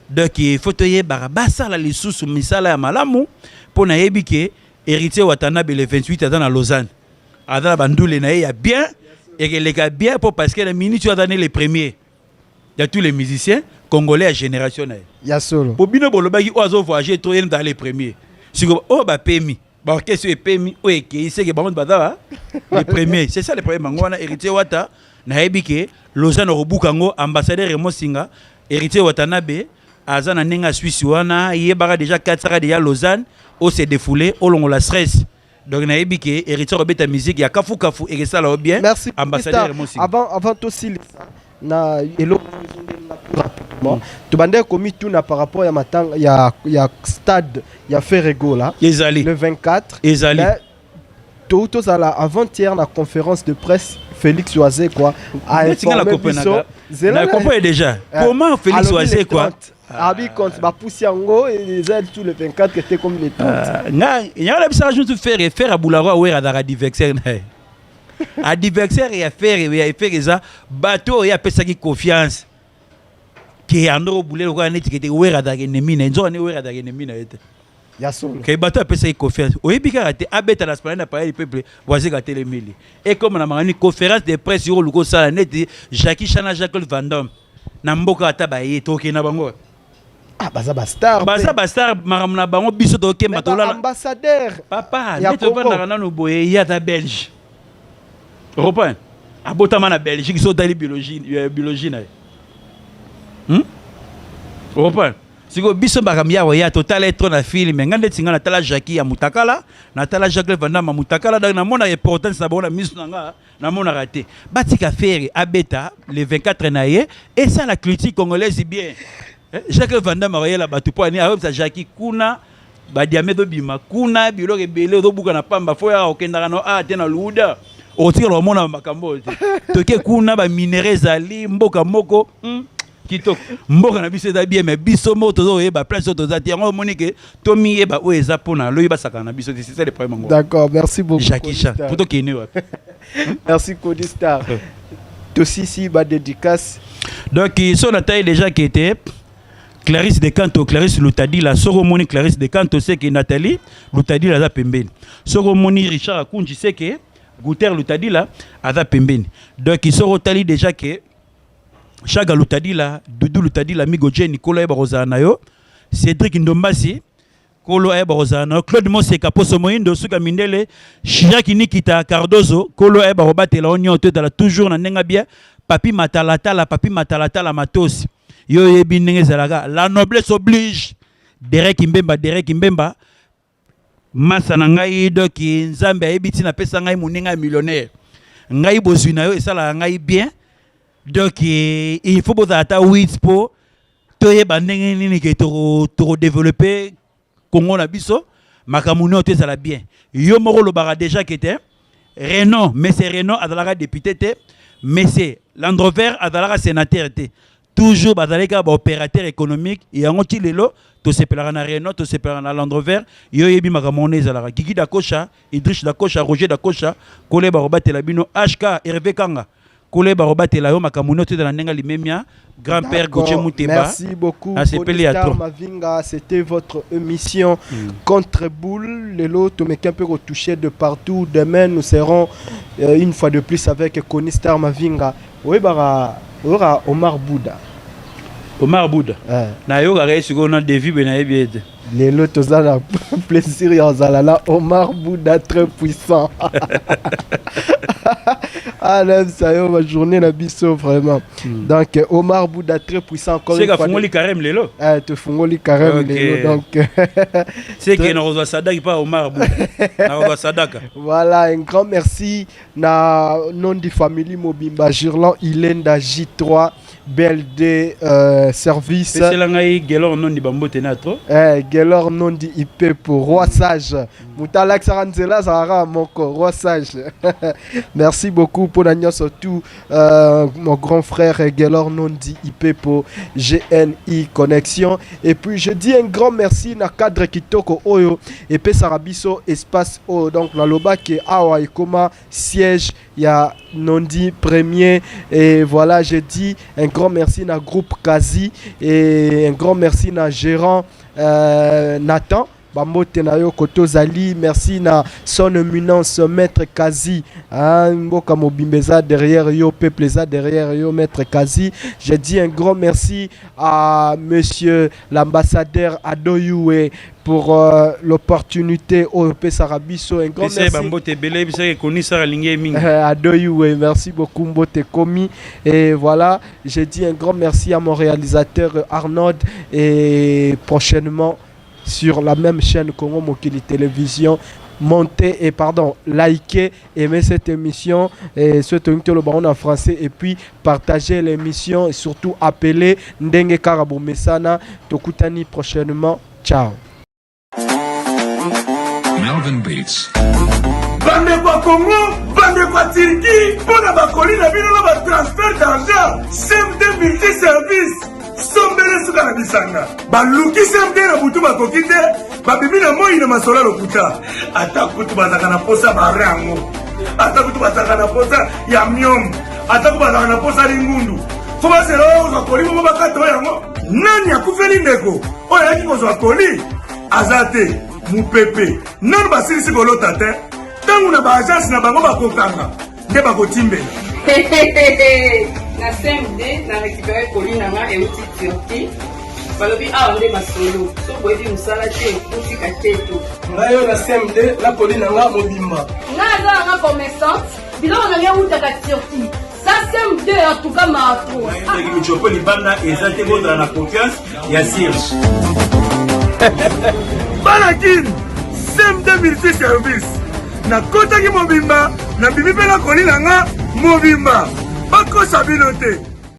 Donc il faut te yeba ba sala li susu misala ya malamu pour na yebi ke héritier Watanabe le 28 dans la Lausanne. Adana bandoule na ya bien et que les gars bien pour parce que la minute tu as donné les premiers. Il y a tous les musiciens congolais à génération. Ya solo. Pour bino bolobaki ozo voyager trop dans les premiers. Si oh ba pemi Bah orchestre est PMI oui qui c'est que bon bada les premiers c'est ça les premiers mangwana héritier wata na ebike Lausanne Robukango ambassadeur Remo Singa héritier Watanabe azana nenga Suisse wana yebara déjà 4 ans déjà Lausanne au s'est défoulé au long la stress donc na ebike héritier Robeta musique ya kafu et ça là bien merci ambassadeur Remo Singa avant aussi na elo rapidement tu bandé commis tout na par rapport à matang il y a stade il y a Ferrego là le 24 Ezali tout à la avant-hier la conférence de presse Félix Oisé quoi a informé biso la comprend déjà comment Félix Oisé quoi abi compte ba poussi yango et tout le 24 qui était comme les 30 nga la bisa juste faire à Boularo ouais à diversaire a diversaire et à faire ça bateau et à pesa qui confiance qui andro boulé ko net qui était ouais à ennemi na nzo ne ouais à ennemi na ete ya solo que bateau a pesa qui confiance oyebika ate abeta la semaine na parler du peuple voici ka télémili et comme na mangani conférence de presse sur luko sala net Jackie Chana Jacques Van Damme na mboka ata ba ye toke na bango ah baza star maramna bango biso toke matola ambassadeur papa neto bana na no boye ya ta Belge Européen abotama na Belgique so dali biologie na Européen siko biso bakamia ya total être na film ngande tinga na tala Jackie ya Mutakala na tala Jacques Van Damme Mutakala donc na mona importance na bona misu nga na mona raté batika faire abeta le 24 naie et ça la critique congolaise bien Jacques Van Damme la batu po ani a Jackie kuna ba diamedo bima kuna bilo rebele do buka na pamba fo ya okendaka no a tena luda otika lo mona makambo toke kuna ba minerais ali mboka moko kitoko mboka na biso da bien mais biso moto zo yeba place to za tiango monique to mi yeba o eza pona lo yeba saka na biso c'est ça le problème. D'accord, merci beaucoup Jackie Chan poto kene wa merci Codistar aussi ba dédicace donc ils ont taille déjà qui était Clarisse de Canto, Clarisse Lutadi, la Soromoni Clarisse de Canto, c'est que Nathalie Lutadi la pembeni. Soromoni Richard Akunji, c'est que Gouter Lutadi la pembeni. Donc ils sont retali déjà que Chaga Lutadi la, Doudou Lutadi la, Migoje Nicolas Ebarozanayo, Cédric Ndombasi, Kolo Ebarozanayo, Claude Moseka, Poso Moindo, Suka Mindele, Chiraki Nikita Cardozo, Kolo Ebarobate la Onyon, toujours na Nengabia, Papi Matalata la Matos. Yo yebi ndenge zalaka la noblesse oblige Derek Mbemba masa na ngai doki nzambe ayebiti na pesa ngai moninga millionnaire ngai bozwi na yo esala ngai bien donc il faut boza ata 8 po toyeba ndenge nini ke to développer Congo na biso makamuni oto ezala bien yo moko lobaka déjà que te Renault mais c'est Renault azalaka député te mais c'est Land Rover azalaka sénateur te toujours bazaleka ba opérateur économique et en ti lelo to sepelaka na Renault to sepelaka na Land Rover yo yebi makamone ezalaka Kiki Dakocha Idriss Dakocha Roger Dakocha kole ba robatela bino HK Hervé Kanga kole ba robatela yo makamone to na nenga limemia grand-père Gauthier Moutemba. Merci beaucoup Codistar Mavinga, c'était votre émission Contre Boule lelo to meka peu retouché de partout. Demain nous serons une fois de plus avec Codistar Mavinga. Oui bara Omar Bouda. Na yo ga resu ko na David Benayebiede. Les lots za plaisir ya zalala Omar Bouda très puissant. Ah là ça y est ma journée na biso vraiment. Donc Omar Bouda très puissant comme c'est ka fungoli carême lelo. Te fungoli carême lelo donc c'est que na rozwa sadaka pas Omar Bouda. Na rozwa sadaka. Voilà, un grand merci na nom de famille Mobimba Girland Ilenda J3 BLD service. C'est la ngai Gelor non di bambote na trop. Gelor non di IP pour Roi Sage. Mutala Xaranzela Zara Moko Roi Sage. Merci beaucoup pour la surtout mon grand frère Gelor non di IP pour GNI Connexion. Et puis je dis un grand merci na cadre Kitoko Oyo et pe Sarabiso espace O donc na loba qui awa ikoma siège il y a Nondi premier et voilà je dis un grand merci na groupe Kazi et un grand merci na gérant Nathan bambote na yo koto zali. Merci na son éminence maître Kazi, mboka mobimbeza derrière yo, peuple za derrière yo, maître Kazi. Je dis un grand merci à monsieur l'ambassadeur Adoyoué pour l'opportunité au Sarabiso. Un grand merci. Adoyoué, merci beaucoup Mbote Komi. Et voilà, je dis un grand merci à mon réalisateur Arnaud, et prochainement sur la même chaîne Congo Mokili Télévision, montez et likez, aimez cette émission et ce le baron en français, et puis partagez l'émission et surtout appelez Ndenge Karabou Mesana. Tokutani prochainement. Ciao. Melvin Beats. Bande kwa Congo, bande kwa Turquie, pona bakoli na bino ba transfert d'argent, CMD multi-service. Sombele suka na bisanga. Baluki CMD na butu bakokite, babimi na moi na masola lokuta. Ata kutu bazaka na posa barango. Ata kutu bazaka na posa ya myom. Ata kutu bazaka na posa lingundu. Foba selo za koli mo bakato yango. Nani akufeli ndeko? Oya yaki ko za koli. Azate mupepe. Nani basilisi kolota te. Tangu na ba agence na bango bakokanga. Nde bakotimbela. Na CMD na récupérer Colina nga et outil Turquie. Balobi aonde masolo. So boyebi musala te outil kateto. Ngayo na CMD la Colina nga mobimba. Nga za nga commerçante. Biloko na nga outa ka Turquie. Ça CMD en tout cas ma trop. Ndeki michopo libanda ezate bodra na confiance ya Sirch. Balakin CMD multi-service. Na kota ki mobimba, na bibi pe na Colina nga mobimba. Bako sabino te.